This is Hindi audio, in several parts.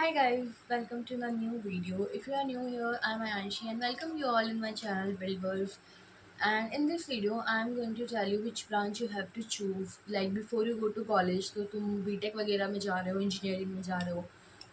Hi guys, welcome to my new video. If you are new here, I'm Ayanshi and welcome you all in my channel Build Wolf. And in this video, I'm going to tell you which branch you have to choose. Like before you go to college, तो तुम बीटेक वगैरह में जा रहे हो, इंजीनियरिंग में जा रहे हो,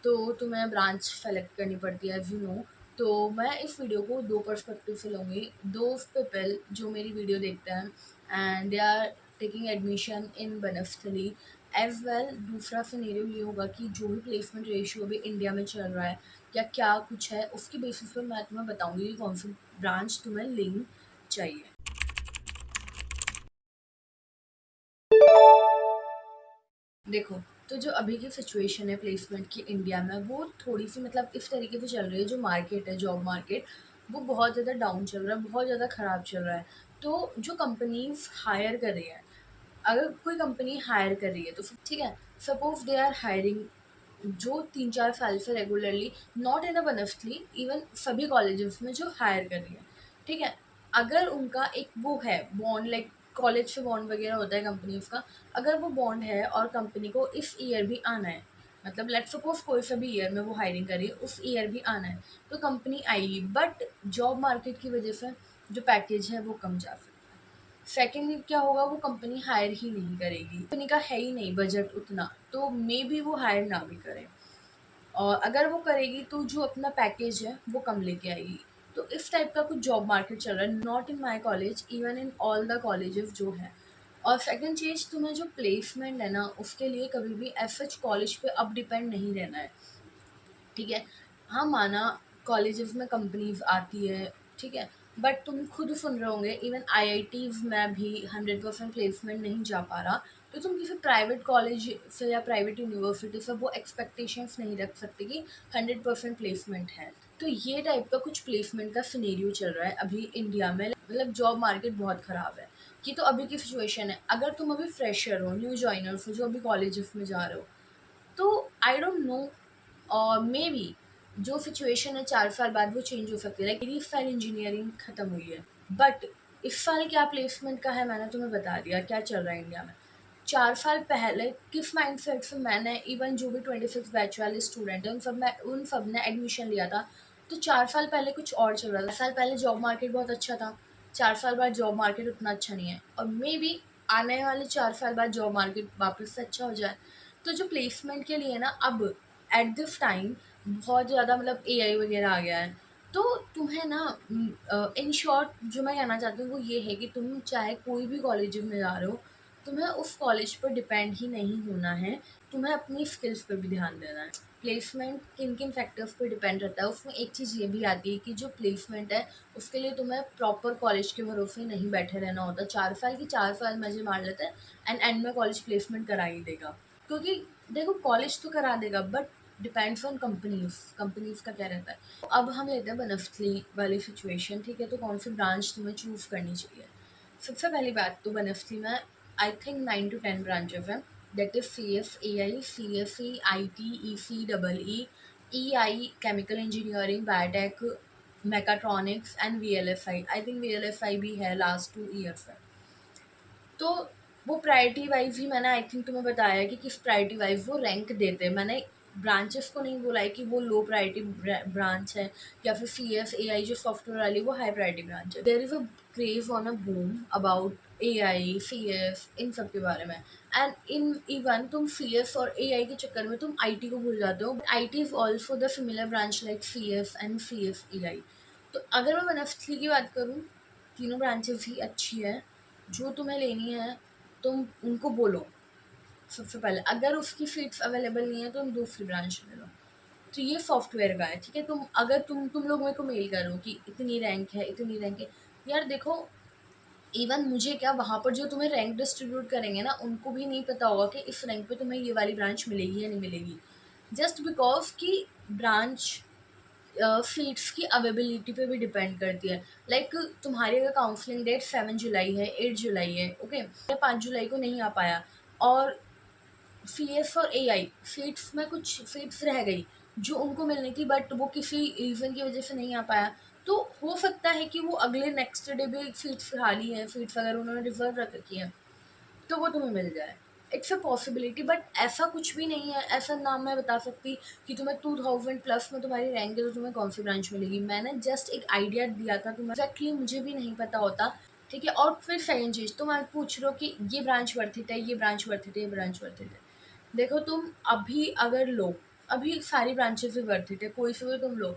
तो तुम्हें ब्रांच सेलेक्ट करनी पड़ती है, एज यू नो। तो मैं इस वीडियो को दो पर्सपेक्टिव से लूँगी। दो पीपल जो मेरी वीडियो देखते हैं and they are taking admission in Banasthali as well. दूसरा सिनेरियो ये होगा कि जो भी प्लेसमेंट रेशियो अभी इंडिया में चल रहा है या क्या कुछ है, उसकी बेसिस पर मैं तुम्हें बताऊंगी कि कौन सी ब्रांच तुम्हें लेनी चाहिए। देखो, तो जो अभी की सिचुएशन है प्लेसमेंट की इंडिया में, वो थोड़ी सी मतलब इस तरीके से चल रही है। जो मार्केट है, जॉब मार्केट, वो बहुत ज़्यादा डाउन चल रहा है, बहुत ज़्यादा ख़राब चल रहा है। तो जो कंपनीज हायर कर रही है, अगर कोई कंपनी हायर कर रही है तो फिर ठीक है, सपोज दे आर हायरिंग जो 3-4 साल से रेगुलरली, नॉट इन अ बनस्टली, इवन सभी कॉलेजेस में जो हायर कर रही है, ठीक है। अगर उनका एक वो है बॉन्ड, लाइक कॉलेज से बॉन्ड वगैरह होता है कंपनीज का, अगर वो बॉन्ड है और कंपनी को इस ईयर भी आना है, मतलब लेट्स सपोज कोई सा भी ईयर में वो हायरिंग करी है, उस ईयर भी आना है, तो कंपनी आएगी। बट जॉब मार्केट की वजह से जो पैकेज है वो कम जा सकता है। सेकेंडली क्या होगा, वो कंपनी हायर ही नहीं करेगी, कंपनी का है ही नहीं बजट उतना, तो मे बी वो हायर ना भी करे। और अगर वो करेगी तो जो अपना पैकेज है वो कम लेके आएगी। तो इस टाइप का कुछ जॉब मार्केट चल रहा है, not in my college, even in all the colleges जो है। और सेकंड चीज़, तुम्हें जो प्लेसमेंट है ना, उसके लिए कभी भी एफ एच कॉलेज पे अब डिपेंड नहीं रहना है, ठीक है। हाँ, माना कॉलेजेस में कंपनीज आती है, ठीक है, बट तुम खुद सुन रहे होंगे इवन आईआईटीज में भी 100% प्लेसमेंट नहीं जा पा रहा। तो तुम किसी प्राइवेट कॉलेज से या प्राइवेट यूनिवर्सिटी से वो एक्सपेक्टेशंस नहीं रख सकते कि 100% प्लेसमेंट है। तो ये टाइप का कुछ प्लेसमेंट का सिनेरियो चल रहा है अभी इंडिया में, मतलब जॉब मार्केट बहुत ख़राब है। ये तो अभी की सिचुएशन है। अगर तुम अभी फ्रेशर हो, न्यू जॉइनर्स हो, जो अभी कॉलेजेस में जा रहे हो, तो आई डोंट नो, और मे बी जो सिचुएशन है 4 साल बाद वो चेंज हो सकती है। लाइक मेरी इस साल इंजीनियरिंग खत्म हुई है, बट इस साल क्या प्लेसमेंट का है मैंने तुम्हें बता दिया क्या चल रहा है इंडिया में। 4 साल पहले किस माइंडसेट से मैंने, इवन जो भी 26 बैच वाले स्टूडेंट हैं, उन सब ने एडमिशन लिया था, तो 4 साल पहले कुछ और चल रहा था। 4 साल पहले जॉब मार्केट बहुत अच्छा था, 4 साल बाद जॉब मार्केट उतना अच्छा नहीं है, और मे बी आने वाले 4 साल बाद जॉब मार्केट वापस से अच्छा हो जाए। तो जो प्लेसमेंट के लिए ना, अब एट दिस टाइम बहुत ज़्यादा मतलब एआई वगैरह आ गया है। तो तुम्हें ना, इन शॉर्ट जो मैं कहना चाहती हूँ वो ये है कि तुम चाहे कोई भी कॉलेज में जा रहे हो, तुम्हें उस कॉलेज पर डिपेंड ही नहीं होना है, तुम्हें अपनी स्किल्स पर भी ध्यान देना है। प्लेसमेंट किन किन फैक्टर्स पर डिपेंड रहता है, उसमें एक चीज़ ये भी आती है कि जो प्लेसमेंट है उसके लिए तुम्हें प्रॉपर कॉलेज के भरोसे नहीं बैठे रहना होता। 4 साल की 4 साल मजे मार लेते हैं एंड में कॉलेज प्लेसमेंट करा ही देगा। क्योंकि देखो, कॉलेज तो करा देगा, बट डिपेंड्स ऑन कंपनीज का क्या रहता है। अब हम लेते हैं बनस्थली वाली सिचुएशन, ठीक है। तो कौन सी ब्रांच तुम्हें चूज़ करनी चाहिए? सबसे पहली बात तो बनस्थली में आई थिंक 9 to 10 ब्रांचेस हैं। That is C S, A I, C S C, I T, E C double E I, chemical engineering, biotech, mechatronics and V L S I think V L S I भी है, लास्ट 2 ईयर्स है। तो वो प्रायोरिटी वाइज ही मैंने आई थिंक तुम्हें बताया है कि किस प्रायोरिटी वाइज वो रैंक देते हैं। मैंने ब्रांचेस को नहीं बोला है कि वो लो प्रायोरिटी ब्रांच है, या फिर सी एस ए आई जो सॉफ्टवेयर वाली वो हाई प्रायोरिटी ब्रांच है। There is a craze on a boom about A I, C S, इन सब के बारे में। एंड इन इवन तुम सी एस और ए आई के चक्कर में तुम आई टी को भूल जाते हो। I T is also the similar branch like C S and C S A I. तो अगर मैं बनस्थली की बात करूँ, तीनों ब्रांचेस ही अच्छी है। जो तुम्हें लेनी है तुम उनको बोलो। सबसे पहले अगर उसकी सीट्स अवेलेबल नहीं है तो तुम दूसरी ब्रांच ले लो। तो ये सॉफ्टवेयर का है, ठीक है। अगर तुम लोग मेरे को मेल करो कि इतनी रैंक है, इतनी रैंक है, यार देखो, इवन मुझे क्या, वहाँ पर जो तुम्हें रैंक डिस्ट्रीब्यूट करेंगे ना, उनको भी नहीं पता होगा कि इस रैंक पे तुम्हें ये वाली ब्रांच मिलेगी या नहीं मिलेगी। जस्ट बिकॉज कि ब्रांच सीट्स की अवेलेबिलिटी पे भी डिपेंड करती है। लाइक तुम्हारी अगर काउंसलिंग डेट 7 जुलाई है, 8 जुलाई है, ओके, 5 जुलाई को नहीं आ पाया, और सी एस और ए आई सीट्स में कुछ सीट्स रह गई जो उनको मिलनी थी, बट वो किसी रीज़न की वजह से नहीं आ पाया, तो हो सकता है कि वो अगले नेक्स्ट डे भी सीट्स खाली हैं, सीट्स अगर उन्होंने रिजर्व रख रखी हैं तो वो तुम्हें मिल जाए। इट्स अ पॉसिबिलिटी, बट ऐसा कुछ भी नहीं है। ऐसा ना मैं बता सकती कि तुम्हें 2000 प्लस में तुम्हारी रैंक है तो तुम्हें कौन सी ब्रांच मिलेगी। मैंने जस्ट एक आइडिया दिया था तुम्हें, एक्जैक्टली मुझे भी नहीं पता होता। ठीक है, और फिर सेकंड चीज़ तुम आज पूछ रहे हो कि ये ब्रांच वर्थ इट है, ये ब्रांच वर्थ इट है, ये ब्रांच वर्थ इट है। देखो तुम अभी अगर लो, अभी सारी ब्रांचेस भी वर्थ इट है, कोई से भी तुम लो।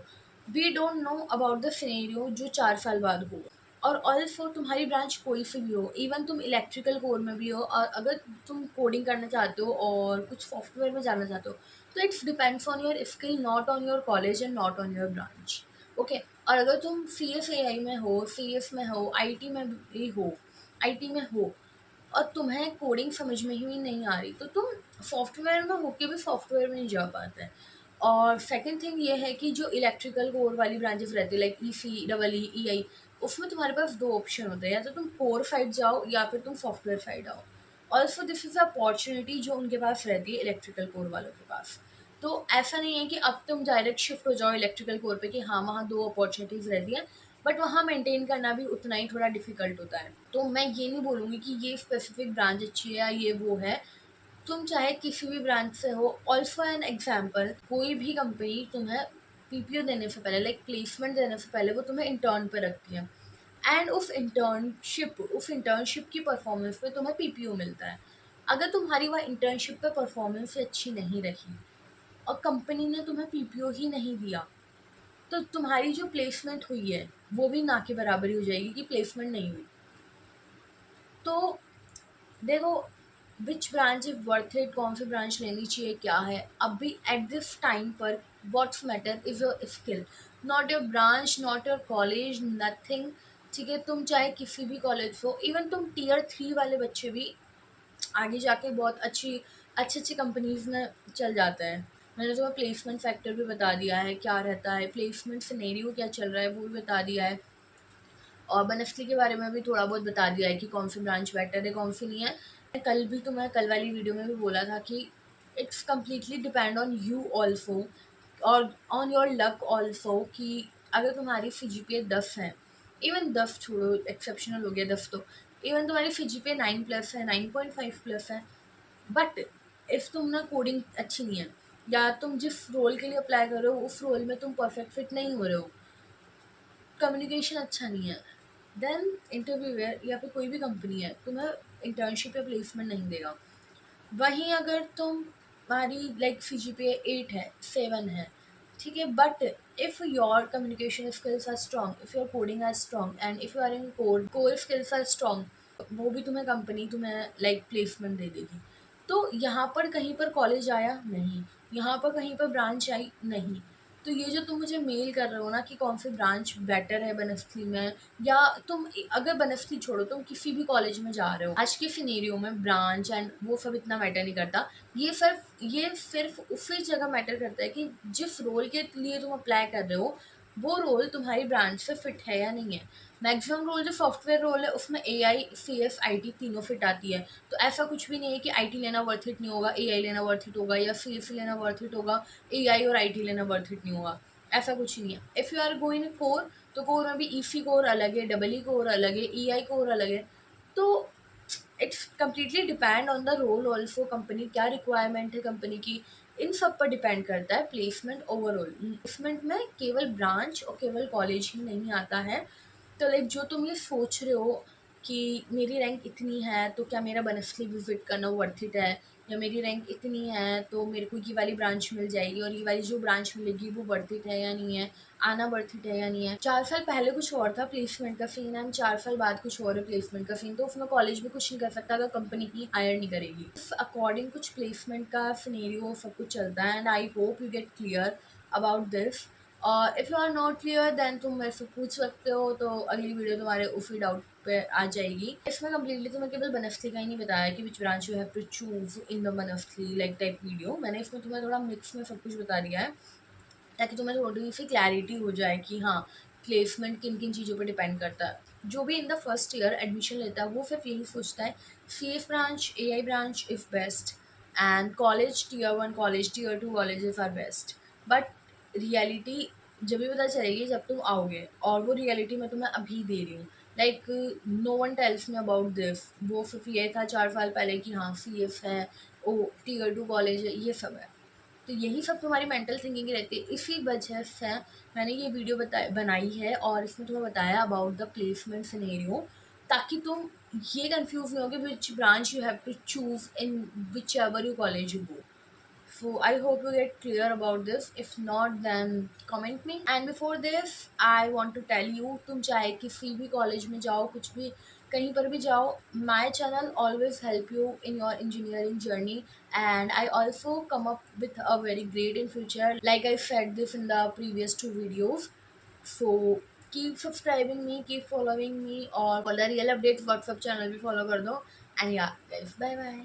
We don't know about the scenario जो 4 साल बाद हो। और ऑल्सो तुम्हारी ब्रांच कोई सी भी हो, इवन तुम इलेक्ट्रिकल कोर में भी हो, और अगर तुम कोडिंग करना चाहते हो और कुछ सॉफ्टवेयर में जाना चाहते हो, तो it's depends on your skill, not on your college and not on your branch. Okay, और अगर तुम सी एस ए आई में हो, सी एस में हो, आई टी में भी हो, आई टी में हो, और तुम्हें कोडिंग समझ में ही नहीं आ रही, तो तुम सॉफ्टवेयर में होके भी सॉफ्टवेयर में नहीं जा पाते हैं। और सेकंड थिंग ये है कि जो इलेक्ट्रिकल कोर वाली ब्रांचेस रहती है, लाइक ई सी डबल ई ई आई, उसमें तुम्हारे पास दो ऑप्शन होते हैं, या तो तुम कोर साइड जाओ या फिर तुम सॉफ्टवेयर साइड आओ। ऑल्सो दिस इज़ अपॉर्चुनिटी जो उनके पास रहती है इलेक्ट्रिकल कोर वालों के पास। तो ऐसा नहीं है कि अब तुम डायरेक्ट शिफ्ट हो जाओ इलेक्ट्रिकल कोर पे कि हाँ वहाँ दो अपॉर्चुनिटीज़ रहती हैं, बट वहाँ मेंटेन करना भी उतना ही थोड़ा डिफिकल्ट होता है। तो मैं ये नहीं बोलूँगी कि ये स्पेसिफिक ब्रांच अच्छी है या ये वो है। तुम चाहे किसी भी ब्रांच से हो। ऑल्सो एन एग्जाम्पल, कोई भी कंपनी तुम्हें पीपीओ देने से पहले, लाइक प्लेसमेंट देने से पहले, वो तुम्हें इंटर्न पे रखती है, एंड उस इंटर्नशिप की परफॉर्मेंस पे तुम्हें पीपीओ मिलता है। अगर तुम्हारी वह इंटर्नशिप पे परफॉर्मेंस अच्छी नहीं रही और कंपनी ने तुम्हें पीपीओ ही नहीं दिया, तो तुम्हारी जो प्लेसमेंट हुई है वो भी ना के बराबर ही हो जाएगी कि प्लेसमेंट नहीं हुई। तो देखो, which branch is worth it, कौन सी ब्रांच लेनी चाहिए, क्या है अभी एट दिस टाइम पर, what's matter is your skill, not your branch, not your college, nothing. ठीक है, तुम चाहे किसी भी कॉलेज हो, इवन तुम टीयर 3 वाले बच्चे भी आगे जाके बहुत अच्छी अच्छी कंपनीज में चल जाते हैं। मैंने तुम्हें प्लेसमेंट फैक्टर भी बता दिया है क्या रहता है, प्लेसमेंट सिनेरियो क्या चल रहा है वो भी बता दिया है, और बनस्ली के बारे में भी थोड़ा बहुत बता दिया है कि कौन सी ब्रांच बेटर है, कौन सी नहीं है। कल भी तुम्हें कल वाली वीडियो में भी बोला था कि it's completely depend on you also, और ऑन योर लक ऑल्सो, कि अगर तुम्हारी सी जी पी ए 10 है, इवन 10 छोड़ो, एक्सेप्शनल हो गया 10 तो, इवन तुम्हारी सी जी पी ए 9+ है, 9.5+ है, बट इफ़ तुम ना कोडिंग अच्छी नहीं है, या तुम जिस रोल के लिए अप्लाई कर रहे हो उस रोल में तुम परफेक्ट फिट नहीं हो रहे हो, कम्युनिकेशन अच्छा नहीं है, देन इंटरव्यूअर या फिर कोई भी कंपनी है तुम्हें इंटर्नशिप या प्लेसमेंट नहीं देगा। वहीं अगर तुम्हारी like C G P A 8 है, 7 है, ठीक है, but if your communication skills are strong, if your coding are strong, and if you are in core skills are strong, वो भी तुम्हें कंपनी तुम्हें लाइक प्लेसमेंट दे देगी। तो यहाँ पर कहीं पर कॉलेज आया नहीं, यहाँ पर कहीं पर ब्रांच आई नहीं। तो ये जो तुम मुझे मेल कर रहे हो ना कि कौन सी ब्रांच बेटर है बनस्थली में, या तुम अगर बनस्थली छोड़ो तुम किसी भी कॉलेज में जा रहे हो, आज के सिनेरियो में ब्रांच एंड वो सब इतना मैटर नहीं करता। ये सिर्फ उसी जगह मैटर करता है कि जिस रोल के लिए तुम अप्लाई कर रहे हो वो रोल तुम्हारी ब्रांच से फिट है या नहीं है। मैक्सिमम रोल जो सॉफ्टवेयर रोल है उसमें A I, C S, I T तीनों फिट आती है। तो ऐसा कुछ भी नहीं है कि आई टी लेना वर्थ इट नहीं होगा, ए आई लेना वर्थ इट होगा, या सी एस लेना वर्थ इट होगा, ए आई और आई टी लेना वर्थ इट नहीं होगा। ऐसा कुछ ही नहीं है। If you are going core, तो कोर में भी ई सी कोर अलग है, डबल ई कोर अलग है, ई आई कोर अलग है। तो it's completely depend on the role also, company क्या रिक्वायरमेंट है कंपनी की, इन सब पर डिपेंड करता है प्लेसमेंट ओवरऑल। प्लेसमेंट में केवल ब्रांच और केवल कॉलेज ही नहीं आता है। तो लाइक जो तुम ये सोच रहे हो कि मेरी रैंक इतनी है तो क्या मेरा बनस्ली विजिट करना वर्थ इट है, या मेरी रैंक इतनी है तो मेरे को ये वाली ब्रांच मिल जाएगी और ये वाली जो ब्रांच मिलेगी वो वर्थ इट है या नहीं है, आना वर्थ इट है या नहीं है। 4 साल पहले कुछ और था प्लेसमेंट का सीन, एंड 4 साल बाद कुछ और है प्लेसमेंट का सीन। तो उसमें कॉलेज भी कुछ नहीं कर सकता अगर कंपनी ही हायर नहीं करेगी। अकॉर्डिंग कुछ प्लेसमेंट का सिनेरियो सब कुछ चलता है, and I hope you get clear about this. और if you are not clear then तुम मेरे से पूछ सकते हो, तो अगली वीडियो तुम्हारे उसी डाउट पे आ जाएगी। इसमें कम्प्लीटली तुम्हें केवल बनस्थली का ही नहीं बताया कि which branch you have to choose in the Banasthali like type video, मैंने इसमें तुम्हें थोड़ा मिक्स में सब कुछ बता दिया है, ताकि तुम्हें थोड़ी सी क्लैरिटी हो जाए कि हाँ प्लेसमेंट किन किन चीज़ों पर डिपेंड करता है। जो भी in the first year admission लेता है वो सिर्फ यही सोचता है C F branch, A I branch if best, and college tier 1 college, tier 2 colleges are best. But reality जब भी पता चलेगी जब तुम आओगे, और वो रियलिटी मैं तुम्हें अभी दे रही हूँ। Like no one tells me about this. वो सिर्फ ये था 4 साल पहले कि हाँ CF है, ओ Tier 2 कॉलेज है, ये सब है। तो यही सब तुम्हारी मेंटल थिंकिंग रहती है। इसी वजह से मैंने ये वीडियो बनाई है और इसमें तुम्हें बताया अबाउट द प्लेसमेंट सिनेरियो, ताकि तुम ये कंफ्यूज नहीं हो कि which branch you have to choose in whichever you college you go. So I hope you get clear about this. If not, then comment me. And before this, I want to tell you, तुम चाहे किसी भी कॉलेज में जाओ, कुछ भी कहीं पर भी जाओ, my channel always help you in your engineering journey. And I also come up with a very great in future, like I said this in the previous 2 videos. So keep subscribing me, keep following me, और for the real updates WhatsApp channel भी follow कर दो. And yeah guys, bye bye.